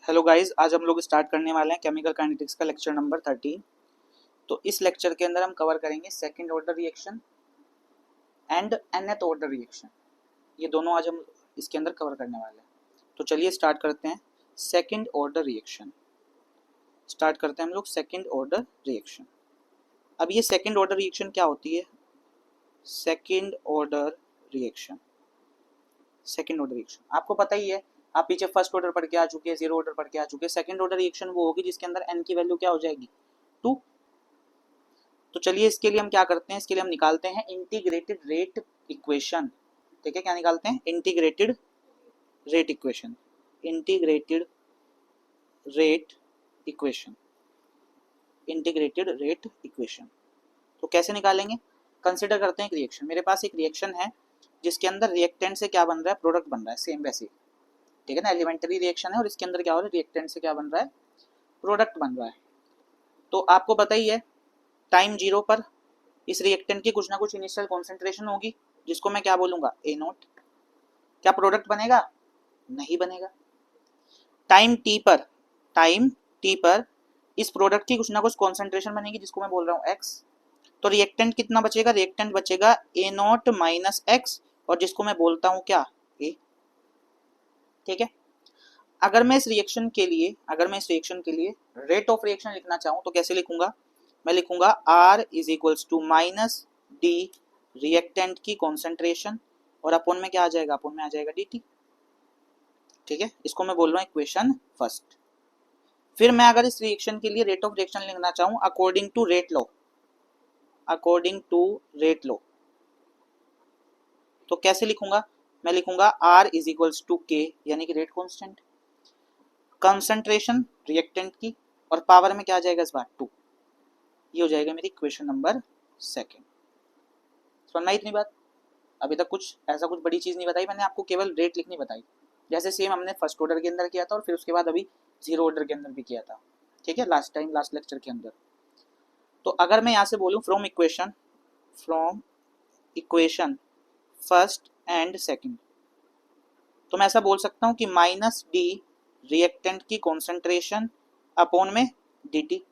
Hello guys, आज हम लोग स्टार्ट करने वाले हैं केमिकल काइनेटिक्स का लेक्चर नंबर 13। तो इस लेक्चर के अंदर हम कवर करेंगे second order reaction and nth order reaction. ये दोनों आज हम इसके अंदर कवर करने वाले हैं। तो चलिए स्टार्ट करते हैं। सेकंड ऑर्डर रिएक्शन स्टार्ट करते हैं हम लोग। सेकंड ऑर्डर रिएक्शन, अब ये सेकंड ऑर्डर रिएक्शन क्या होती है? Second order reaction, second order reaction आपको पता ही है। आप पीछे फर्स्ट ऑर्डर पढ़ के आ चुके हैं, जीरो ऑर्डर पढ़ के आ चुके हैं। सेकंड ऑर्डर रिएक्शन वो होगी जिसके अंदर n की वैल्यू क्या हो जाएगी? 2। तो चलिए इसके लिए हम क्या करते हैं, इसके लिए हम निकालते हैं इंटीग्रेटेड रेट इक्वेशन। ठीक है, क्या निकालते हैं? Integrated rate equation. Integrated rate equation, integrated rate equation. तो कैसे निकालेंगे? कंसिडर करते हैं एक रिएक्शन। मेरे पास एक रिएक्शन है जिसके अंदर रिएक्टेंट से क्या बन रहा है? प्रोडक्ट बन रहा है। सेम वैसे, ठीक है ना, एलिमेंट्री रिएक्शन है और इसके अंदर क्या हो रहा है? रिएक्टेंट से क्या बन रहा है? प्रोडक्ट बन रहा है। तो आपको पता ही है टाइम जीरो पर इस रिएक्टेंट की कुछ ना कुछ इनिशियल कॉन्सेंट्रेशन होगी जिसको मैं क्या बोलूंगा? ए नॉट। क्या प्रोडक्ट बनेगा? नहीं बनेगा। टाइम टी पर, टाइम टी पर इस प्रोडक्ट की कुछ ना कुछ कॉन्सेंट्रेशन बनेगी जिसको मैं बोल रहा हूँ एक्स। तो रिएक्टेंट कितना बचेगा? रिएक्टेंट बचेगा ए नॉट माइनस एक्स, और जिसको मैं बोलता हूँ क्या? ए। ठीक है। अगर मैं इस रिएक्शन के लिए, अगर मैं इस रिएक्शन के लिए रेट ऑफ रिएक्शन लिखना चाहूँ तो कैसे लिखूंगा? मैं लिखूंगा R is equals to minus d reactant की कॉन्सेंट्रेशन, और अपोन में क्या आ जाएगा? अपोन में आ जाएगा dt। ठीक है, इसको मैं बोल रहा हूँ इक्वेशन फर्स्ट। फिर मैं अगर इस रिएक्शन के लिए रेट ऑफ रिएक्शन लिखना चाहूँ according to rate law, according to rate law, तो कैसे लिखूंगा? मैं लिखूंगा R इज इक्वल्स टू के, यानी कि रेट कॉन्स्टेंट, कंसंट्रेशन रिएक्टेंट की, और पावर में क्या आ जाएगा इस बार? 2। ये हो जाएगा मेरी इक्वेशन नंबर सेकंड। सुनना इतनी बात? अभी तक कुछ ऐसा कुछ बड़ी चीज नहीं बताई मैंने आपको, केवल रेट लिखनी बताई। जैसे सेम हमने फर्स्ट ऑर्डर के अंदर किया था और फिर उसके बाद अभी जीरो ऑर्डर के अंदर भी किया था। ठीक है, लास्ट टाइम, लास्ट लेक्चर के अंदर। तो अगर मैं यहाँ से बोलूँ from equation, from equation first and second, तो मैं ऐसा बोल सकता हूँ कि माइनस डी रिएक्टेंट की कॉन्सेंट्रेशन अपॉन में d t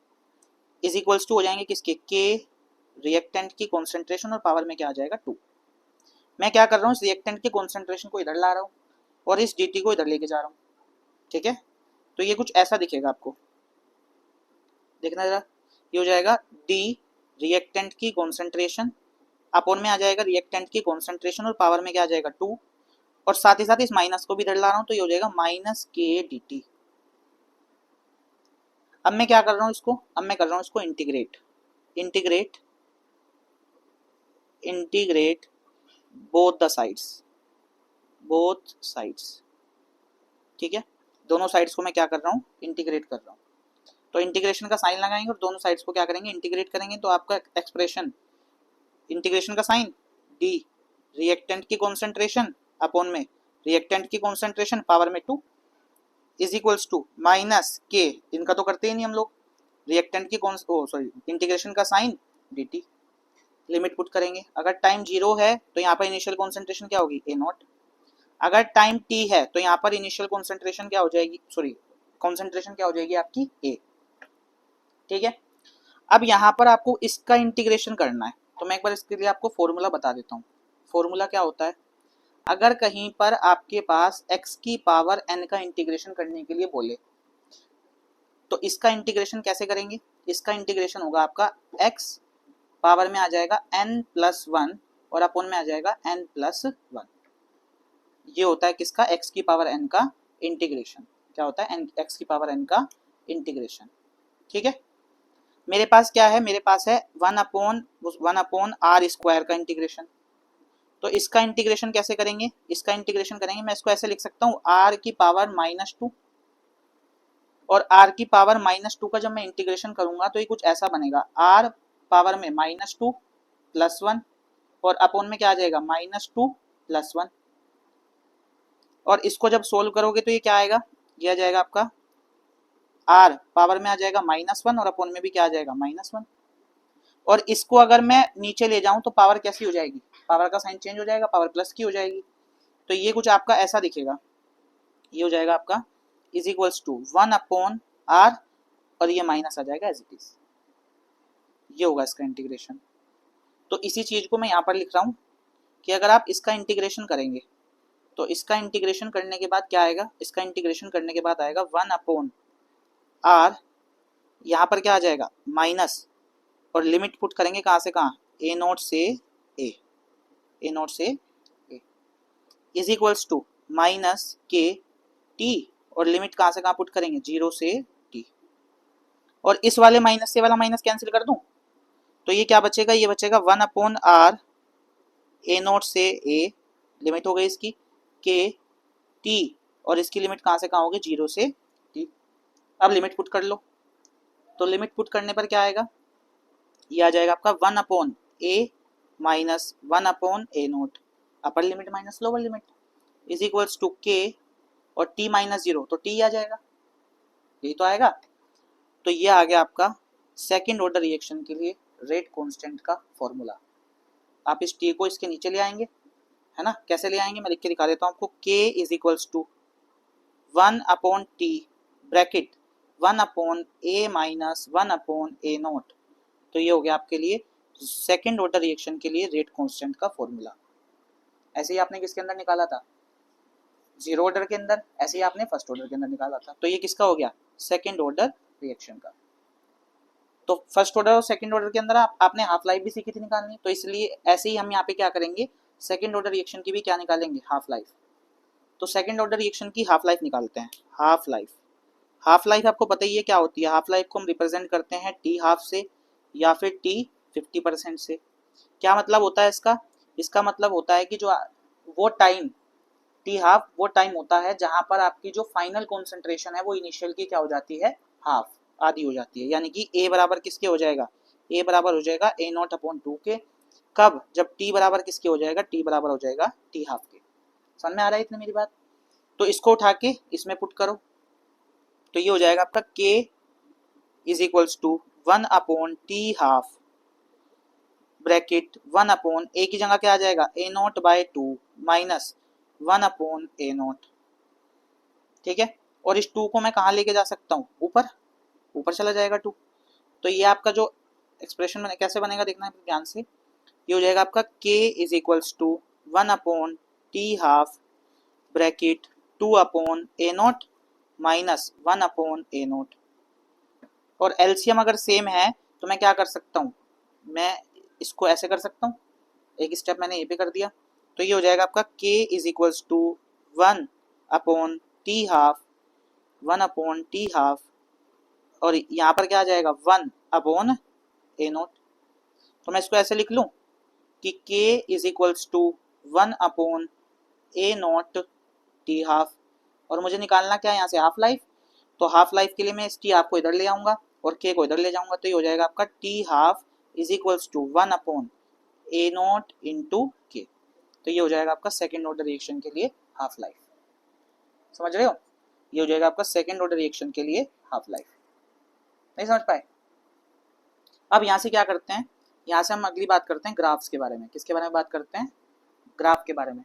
is equals to हो जाएंगे किसके? के रिएक्टेंट की कॉन्सेंट्रेशन, और पावर में क्या आ जाएगा? 2। मैं क्या कर रहा हूँ? इस रिएक्टेंट के कॉन्सेंट्रेशन को इधर ला रहा हूँ और इस dt को इधर लेके जा रहा हूँ। ठीक है, तो ये कुछ ऐसा दिखेगा आपको, देखना जरा। ये हो जाएगा d रिएक्टेंट की कॉन्सेंट्रेशन अपॉन में आ जाएगा रिएक्टेंट की कॉन्सेंट्रेशन, और पावर में क्या आ जाएगा? 2, और साथ ही साथ इस माइनस को भी इधर ला रहा हूँ, तो ये हो जाएगा माइनस के dt। अब मैं क्या कर रहा हूँ इसको? अब मैं कर रहा हूँ इसको integrate, integrate, integrate both the sides, both sides. ठीक है, दोनों साइड्स को मैं क्या कर रहा हूँ? इंटीग्रेट कर रहा हूँ। तो इंटीग्रेशन का साइन लगाएंगे और दोनों साइड्स को क्या करेंगे? इंटीग्रेट करेंगे। तो आपका एक्सप्रेशन, इंटीग्रेशन का साइन डी रिएक्टेंट की कॉन्सेंट्रेशन अपॉन में रिएक्टेंट की कॉन्सेंट्रेशन पावर में 2 इज इक्वल्स टू माइनस के, इनका तो करते ही नहीं हम लोग, रिएक्टेंट की इंटीग्रेशन का sign d t. Limit put करेंगे। अगर टाइम जीरो है तो यहाँ पर इनिशियल कॉन्सेंट्रेशन क्या होगी? ए नॉट। अगर टाइम टी है तो यहाँ पर इनिशियल कॉन्सेंट्रेशन क्या हो जाएगी? सॉरी, कॉन्सेंट्रेशन क्या हो जाएगी आपकी? ए। ठीक है, अब यहाँ पर आपको इसका इंटीग्रेशन करना है, तो मैं एक बार इसके लिए आपको फॉर्मूला बता देता हूँ। फॉर्मूला क्या होता है? अगर कहीं पर आपके पास x की पावर n का इंटीग्रेशन करने के लिए बोले तो इसका इंटीग्रेशन कैसे करेंगे? इसका इंटीग्रेशन होगा आपका x पावर में आ जाएगा n+1 और अपॉन में आ जाएगा n+1। ये होता है किसका? x की पावर n का इंटीग्रेशन। क्या होता है? x की पावर n का इंटीग्रेशन। ठीक है, मेरे पास क्या है? मेरे पास है 1/1 आर स्क्वायर का इंटीग्रेशन। तो इसका इंटीग्रेशन कैसे करेंगे? इसका इंटीग्रेशन करेंगे, मैं इसको ऐसे लिख सकता हूँ आर की पावर -2, और आर की पावर -2 का जब मैं इंटीग्रेशन करूंगा तो ये कुछ ऐसा बनेगा, आर पावर में -2 + 1, और अपॉन में क्या आ जाएगा? -2 + 1, और इसको जब सोल्व करोगे तो ये क्या आएगा? ये आ जाएगा आपका आर पावर में आ जाएगा -1 और अपॉन में भी क्या आ जाएगा? -1। और इसको अगर मैं नीचे ले जाऊं तो पावर कैसी हो जाएगी? पावर का साइन चेंज हो जाएगा, पावर प्लस की हो जाएगी। तो ये कुछ आपका ऐसा दिखेगा, ये हो जाएगा आपका इज इक्वल्स टू 1/r और ये माइनस आ जाएगा एज इट इज, ये होगा इसका इंटीग्रेशन। तो इसी चीज को मैं यहाँ पर लिख रहा हूँ कि अगर आप इसका इंटीग्रेशन करेंगे तो इसका इंटीग्रेशन करने के बाद क्या आएगा, इसका इंटीग्रेशन करने के बाद आएगा 1/r, यहाँ पर क्या आ जाएगा माइनस, और लिमिट पुट करेंगे कहाँ से कहाँ, ए नोट से ए, ए नोट से ए इज इक्वल्स टू माइनस के टी, और लिमिट कहाँ से कहाँ पुट करेंगे 0 से टी, और इस वाले माइनस से वाला माइनस कैंसिल कर दूं तो ये क्या बचेगा, ये बचेगा 1/r ए नोट से ए, लिमिट हो गई इसकी के टी, और इसकी लिमिट कहाँ से कहाँ होगी 0 से टी। अब लिमिट पुट कर लो, तो लिमिट पुट करने पर क्या आएगा, ये आ जाएगा आपका 1/a minus 1/a naught, upper limit minus lower limit is equals to k, और t माइनस 0 तो t आ जाएगा, यही तो आएगा। तो ये आ गया आपका सेकंड ऑर्डर रिएक्शन के लिए रेट कांस्टेंट का फॉर्मूला। आप इस t को इसके नीचे ले आएंगे, है ना, कैसे ले आएंगे मैं लिख के दिखा देता हूँ आपको। k is equals to 1/t bracket 1/a minus 1/a naught, तो ये हो गया आपके लिए सेकंड ऑर्डर रिएक्शन के लिए रेट कांस्टेंट का फॉर्मूला। ऐसे ही आपने किसके अंदर निकाला था, जीरो ऑर्डर के अंदर, ऐसे ही आपने फर्स्ट ऑर्डर के अंदर निकाला था। तो ये किसका हो गया, सेकंड ऑर्डर रिएक्शन का। तो फर्स्ट ऑर्डर और सेकंड ऑर्डर के अंदर आपने हाफ लाइफ भी सीखी थी निकालनी, तो इसलिए ऐसे ही हम यहाँ पे क्या करेंगे, सेकंड ऑर्डर रिएक्शन की भी क्या निकालेंगे, हाफ लाइफ। तो सेकंड ऑर्डर रिएक्शन की हाफ लाइफ निकालते हैं। हाफ लाइफ, हाफ लाइफ आपको पता ही है क्या होती है, हाफ लाइफ को हम रिप्रेजेंट करते हैं टी हाफ से या फिर टी 50% से। क्या मतलब होता है इसका, इसका मतलब होता है कि जो वो टाइम टी हाफ वो टाइम होता है जहां पर आपकी जो फाइनल कॉन्सेंट्रेशन है वो इनिशियल की क्या हो जाती है, हाफ, आधी हो जाती है। यानी कि ए बराबर किसके हो जाएगा, ए बराबर हो जाएगा ए नॉट अपॉन 2 के, कब, जब टी बराबर किसके हो जाएगा, टी बराबर हो जाएगा टी हाफ के। समझ में आ रहा है इतनी मेरी बात। तो इसको उठा के इसमें पुट करो, तो ये हो जाएगा आपका k is equals to 1/t half bracket 1/a की जगह क्या आ जाएगा, a naught by 2 minus 1/a naught, ठीक है। और इस 2 को मैं कहाँ लेके जा सकता हूँ, ऊपर, ऊपर चला जाएगा 2। तो ये आपका जो एक्सप्रेशन कैसे बनेगा देखना है ध्यान से, ये हो जाएगा आपका k is equals to 1/t half bracket 2/a naught minus 1/a naught. और एलसीएम अगर सेम है तो मैं क्या कर सकता हूँ, मैं इसको ऐसे कर सकता हूँ, एक स्टेप मैंने ये पे कर दिया। तो ये हो जाएगा आपका k is equals to 1/t half 1/t half, और यहाँ पर क्या आ जाएगा 1/a नोट। तो मैं इसको ऐसे लिख लूँ कि k is equals to 1/a naught t half, और मुझे निकालना क्या है यहाँ से, हाफ लाइफ। तो हाफ लाइफ के लिए मैं इस टी हाफ को इधर ले आऊंगा और k को इधर ले जाऊंगा, तो ये हो जाएगा आपका t half is equals to 1/a naught into k. तो ये हो जाएगा आपका सेकेंड ऑर्डर रिएक्शन के लिए हाफ लाइफ। समझ रहे हो, ये हो जाएगा आपका सेकेंड ऑर्डर रिएक्शन के लिए हाफ लाइफ। नहीं समझ पाए। अब यहाँ से क्या करते हैं, यहाँ से हम अगली बात करते हैं ग्राफ्स के बारे में। किसके बारे में बात करते हैं, ग्राफ के बारे में,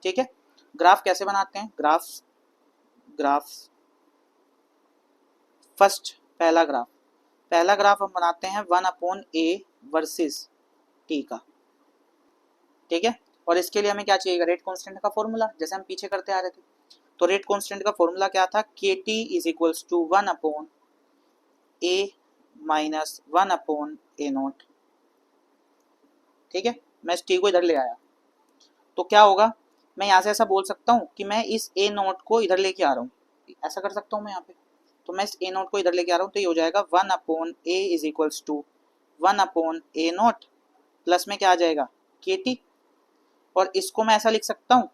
ठीक है। ग्राफ कैसे बनाते हैं, ग्राफ्स, ग्राफ्स फर्स्ट पहला ग्राफ हम बनाते हैं 1/a वर्सेस t का, ठीक है। और इसके लिए हमें क्या चाहिए, रेट कांस्टेंट का फॉर्मूला, जैसे हम पीछे करते आ रहे थे। तो रेट कांस्टेंट का फॉर्मूला क्या था, kt is equals to 1/a minus 1/a naught, ठीक है। मैं इस t को इधर ले आया, तो क्या होगा, मैं यहाँ से ऐसा बोल सकता हूँ कि मैं इस a नॉट को इधर लेके आ रहा हूँ, ऐसा कर सकता हूँ मैं यहाँ पे। तो मैं इस a नॉट को इधर लेके आ रहा हूँ, तो ये हो जाएगा 1/a is equals to 1/a naught plus में क्या आ जाएगा kt, और इसको मैं ऐसा लिख सकता हूँ,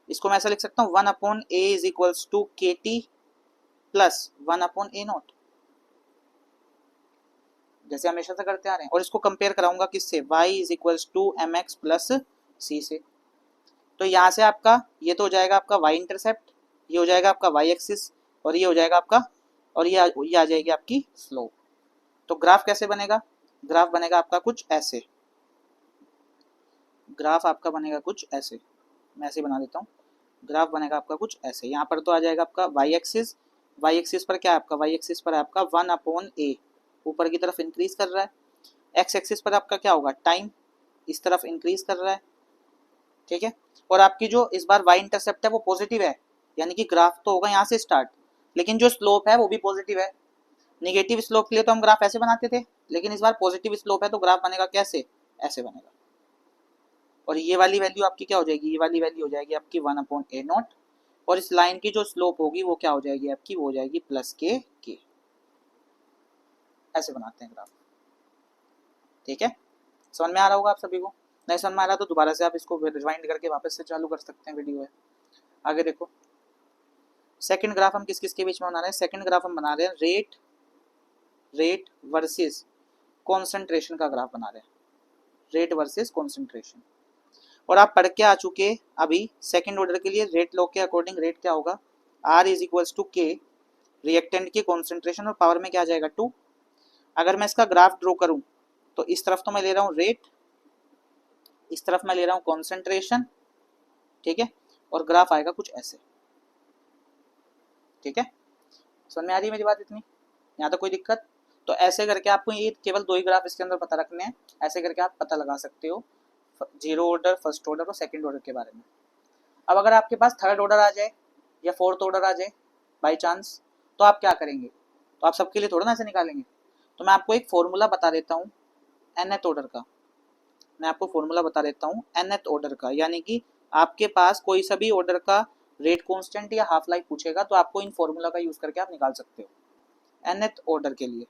इसको मैं ऐसा लिख सकता हूँ 1/a is equals to kt plus 1/a naught, जैसे हमेशा से करते आ रहे हैं। और इसको कंपेयर कराऊंगा किससे, y is equals to mx plus c से। तो यहाँ से आपका ये तो हो जाएगा आपका y इंटरसेप्ट, ये हो जाएगा आपका y एक्सिस, और ये हो जाएगा आपका, और ये आ जाएगी आपकी स्लोप। तो ग्राफ कैसे बनेगा, ग्राफ बनेगा आपका कुछ ऐसे, ग्राफ आपका बनेगा कुछ ऐसे, मैं ऐसे बना देता हूँ। ग्राफ बनेगा आपका कुछ ऐसे। यहाँ पर तो आ जाएगा आपका वाई एक्सिस पर क्या है आपका, वाई एक्सिस पर है आपका 1/a, ऊपर की तरफ इंक्रीज कर रहा है। एक्स एक्सिस पर आपका क्या होगा, टाइम, इस तरफ इंक्रीज कर रहा है, ठीक है। और आपकी जो इस बार वाई इंटरसेप्ट है वो पॉजिटिव है, यानी कि ग्राफ तो होगा यहाँ से स्टार्ट, लेकिन जो स्लोप है वो भी पॉजिटिव है। निगेटिव स्लोप के लिए तो हम ग्राफ ऐसे बनाते थे, लेकिन इस बार पॉजिटिव स्लोप है तो ग्राफ बनेगा कैसे, ऐसे बनेगा। और ये वाली वैल्यू आपकी क्या हो जाएगी, ये वाली वैल्यू हो जाएगी आपकी 1/a0, और इस लाइन की जो स्लोप होगी वो क्या हो जाएगी आपकी, वो हो जाएगी +k। ऐसे बनाते हैं ग्राफ, ठीक है। समझ में आ रहा होगा आप सभी को, नहीं समझ में आ रहा तो दोबारा से आप इसको रिवाइंड करके वापस से चालू कर सकते हैं वीडियो है। आगे देखो, सेकंड ग्राफ हम किस किस के बीच में बना रहे हैं, सेकंड ग्राफ हम बना रहे हैं रेट वर्सेस कॉन्सेंट्रेशन का ग्राफ बना रहे हैं, रेट वर्सेस कॉन्सेंट्रेशन। और आप पढ़ के आ चुके अभी सेकंड ऑर्डर के लिए रेट लॉ के अकॉर्डिंग रेट क्या होगा, R = K, रिएक्टेंट की कॉन्सेंट्रेशन और पावर में क्या आ जाएगा 2। अगर मैं इसका ग्राफ ड्रॉ करूं तो इस तरफ तो मैं ले रहा हूं रेट, इस तरफ मैं ले रहा हूं कॉन्सेंट्रेशन, ठीक है, और ग्राफ आएगा कुछ ऐसे, ठीक है। समझ में आ रही है मेरी बात इतनी, यहाँ तो कोई दिक्कत। तो ऐसे करके आपको ये केवल 2 ही ग्राफ इसके अंदर पता रखने हैं, ऐसे करके आप पता लगा सकते हो जीरो ऑर्डर, फर्स्ट ऑर्डर और सेकंड ऑर्डर के बारे में। अब अगर आपके पास थर्ड ऑर्डर आ जाए या फोर्थ ऑर्डर आ जाए बाई चांस, तो आप क्या करेंगे, तो आप सबके लिए थोड़ा ना ऐसे निकालेंगे। तो मैं आपको एक फॉर्मूला बता देता हूँ nth ऑर्डर का, मैं आपको फॉर्मूला बता देता हूँ nth ऑर्डर का, यानी कि आपके पास कोई सा भी ऑर्डर का रेट कांस्टेंट या हाफ लाइफ पूछेगा तो आपको इन फॉर्मूला का यूज करके आप निकाल सकते हो। nth ऑर्डर के लिए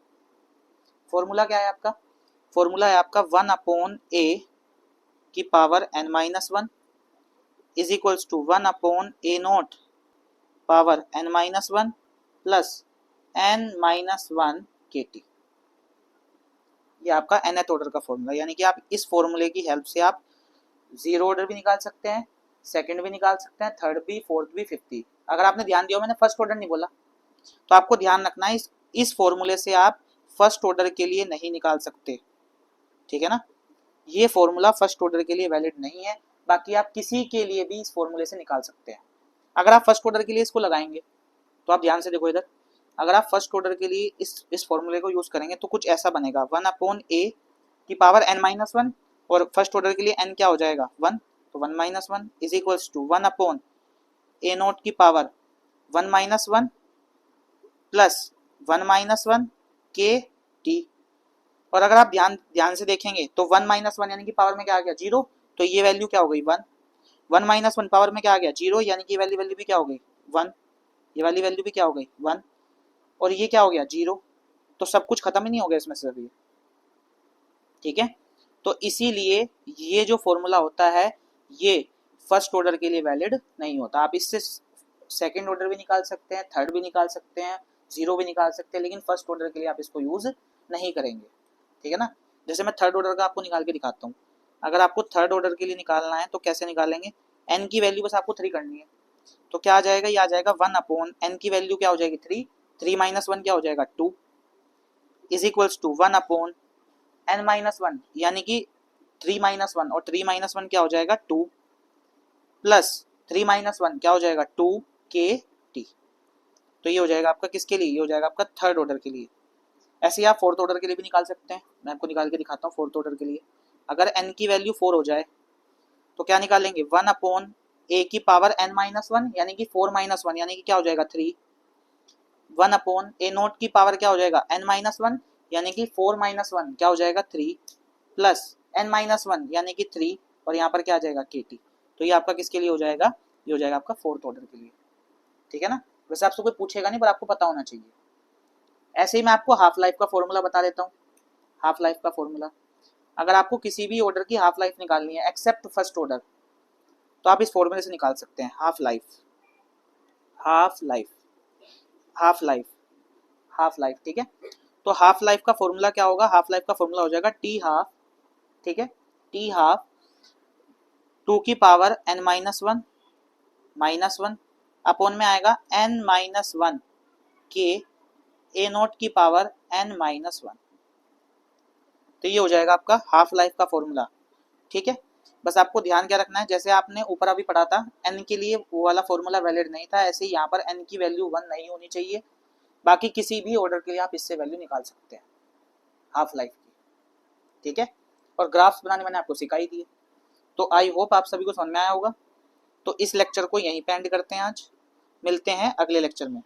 फॉर्मूला क्या है आपका, फॉर्मूला है आपका 1/a की power n-1 is equals to 1/a0 power n-1 plus n-1 kt। ये आपका nth ऑर्डर का फॉर्मूला, यानी कि आप इस फॉर्मूले की हेल्प से आप जीरो ऑर्डर भी निकाल सकते हैं, सेकंड भी निकाल सकते हैं, थर्ड भी, फोर्थ भी, फिफ्थ भी। अगर आपने ध्यान दिया मैंने फर्स्ट ऑर्डर नहीं बोला, तो आपको ध्यान रखना है इस फॉर्मूले से आप फर्स्ट ऑर्डर के लिए नहीं निकाल सकते, ठीक है ना। ये फॉर्मूला फर्स्ट ऑर्डर के लिए वैलिड नहीं है, बाकी आप किसी के लिए भी इस फॉर्मूले से निकाल सकते हैं। अगर आप फर्स्ट ऑर्डर के लिए इसको लगाएंगे तो आप ध्यान से देखो इधर, अगर आप फर्स्ट ऑर्डर के लिए इस फॉर्मूले को यूज करेंगे तो कुछ ऐसा बनेगा 1/a की पावर n-1, और फर्स्ट ऑर्डर के लिए n क्या हो जाएगा 1, तो 1-1 इज इक्वल्स टू 1/a0 की पावर 1-1 प्लस 1-1 kt। और अगर आप ध्यान से देखेंगे तो 1-1 यानी कि पावर में क्या आ गया 0, तो ये वैल्यू क्या हो गई 1, 1-1 पावर में क्या आ गया 0, यानी कि वैल्यू भी क्या हो गई 1, ये वाली वैल्यू भी क्या हो गई 1, और ये क्या हो गया 0, तो सब कुछ खत्म ही नहीं हो गया इसमें से अभी, ठीक है। तो इसीलिए ये जो फॉर्मूला होता है ये फर्स्ट ऑर्डर के लिए वैलिड नहीं होता। आप इससे सेकंड ऑर्डर भी निकाल सकते हैं, थर्ड भी निकाल सकते हैं, जीरो भी निकाल सकते हैं, लेकिन फर्स्ट ऑर्डर के लिए आप इसको यूज नहीं करेंगे, ठीक है ना। जैसे मैं थर्ड ऑर्डर का आपको निकाल के दिखाता हूँ। अगर आपको थर्ड ऑर्डर के लिए निकालना है तो कैसे निकालेंगे, n की वैल्यू बस आपको 3 करनी है, तो क्या आ जाएगा, ये आ जाएगा 1/n की वैल्यू क्या हो जाएगी 3, 3-1 क्या हो जाएगा 2 इज इक्वल्स टू 1/n-1, यानी कि 3-1, और 3-1 क्या हो जाएगा 2 प्लस 3-1 क्या हो जाएगा 2kt। तो ये हो जाएगा आपका किसके लिए, ये हो जाएगा आपका थर्ड ऑर्डर के लिए। ऐसे ही आप फोर्थ ऑर्डर के लिए भी निकाल सकते हैं, मैं आपको निकाल के दिखाता हूँ फोर्थ ऑर्डर के लिए। अगर n की वैल्यू 4 हो जाए तो क्या निकालेंगे 1/a की पावर n-1, यानी कि 4-1 यानी कि क्या हो जाएगा 3, 1/a0 की पावर क्या हो जाएगा n-1 यानी कि 4-1 क्या हो जाएगा 3 प्लस n-1 यानी कि 3, और यहाँ पर क्या आ जाएगा kt। तो ये आपका किसके लिए हो जाएगा, ये हो जाएगा आपका फोर्थ ऑर्डर के लिए, ठीक है ना। वैसे आपसे कोई पूछेगा नहीं पर आपको पता होना चाहिए। ऐसे ही मैं आपको हाफ लाइफ का फॉर्मूला बता देता हूँ। हाफ लाइफ का फॉर्मूला, अगर आपको किसी भी ऑर्डर की हाफ लाइफ निकालनी है एक्सेप्ट फर्स्ट ऑर्डर, तो आप इस फॉर्मूले से निकाल सकते हैं half life, half life, half life, half life, ठीक है। तो हाफ लाइफ का फॉर्मूला क्या होगा, हाफ लाइफ का फॉर्मूला हो जाएगा टी हाफ, ठीक है, टी हाफ 2 की पावर n-1 अपॉन में आएगा n-1 के a0 की पावर n-1। तो ये हो जाएगा आपका हाफ लाइफ का फॉर्मूला, ठीक है। बस आपको ध्यान क्या रखना है, जैसे आपने ऊपर अभी पढ़ा था n के लिए वो वाला फॉर्मूला वैलिड नहीं था, ऐसे ही यहाँ पर n की वैल्यू 1 नहीं होनी चाहिए। बाकी किसी भी ऑर्डर के लिए आप इससे वैल्यू निकाल सकते हैं हाफ लाइफ की, ठीक है। और ग्राफ्स बनाने मैंने आपको सिखाई दी है। तो आई होप आप सभी को समझ में आया होगा। तो इस लेक्चर को यहीं पे एंड करते हैं आज, मिलते हैं अगले लेक्चर में।